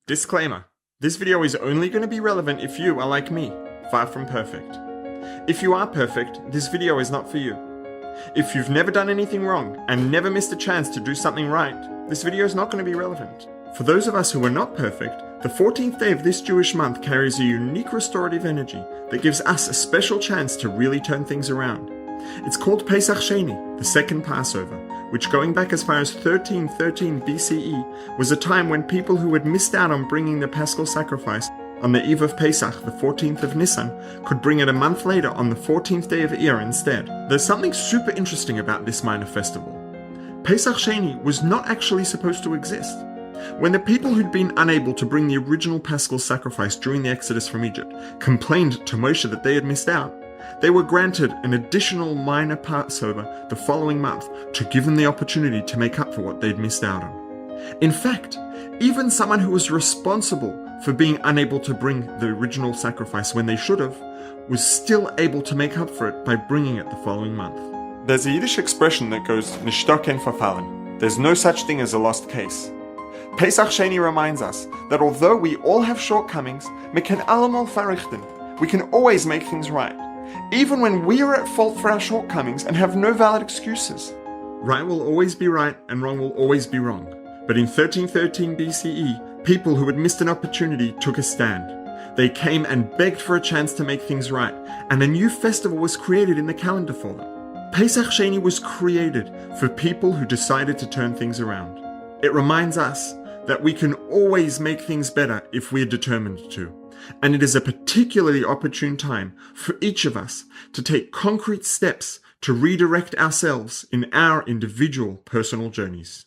Disclaimer. This video is only going to be relevant if you are like me, far from perfect. If you are perfect, this video is not for you. If you've never done anything wrong and never missed a chance to do something right, this video is not going to be relevant. For those of us who are not perfect, the 14th day of this Jewish month carries a unique restorative energy that gives us a special chance to really turn things around. It's called Pesach Sheni, the second Passover, which going back as far as 1313 BCE was a time when people who had missed out on bringing the Paschal sacrifice on the eve of Pesach, the 14th of Nisan, could bring it a month later on the 14th day of Iyar instead. There's something super interesting about this minor festival. Pesach Sheni was not actually supposed to exist. When the people who'd been unable to bring the original Paschal sacrifice during the Exodus from Egypt complained to Moshe that they had missed out, they were granted an additional minor Passover the following month to give them the opportunity to make up for what they'd missed out on. In fact, even someone who was responsible for being unable to bring the original sacrifice when they should have, was still able to make up for it by bringing it the following month. There's a Yiddish expression that goes, "Nicht ken verfallen." There's no such thing as a lost case. Pesach Sheni reminds us that although we all have shortcomings, we can allemal verrichten. We can always make things right, even when we are at fault for our shortcomings and have no valid excuses. Right will always be right and wrong will always be wrong. But in 1313 BCE, people who had missed an opportunity took a stand. They came and begged for a chance to make things right, and a new festival was created in the calendar for them. Pesach Sheni was created for people who decided to turn things around. It reminds us that we can always make things better if we're determined to. And it is a particularly opportune time for each of us to take concrete steps to redirect ourselves in our individual personal journeys.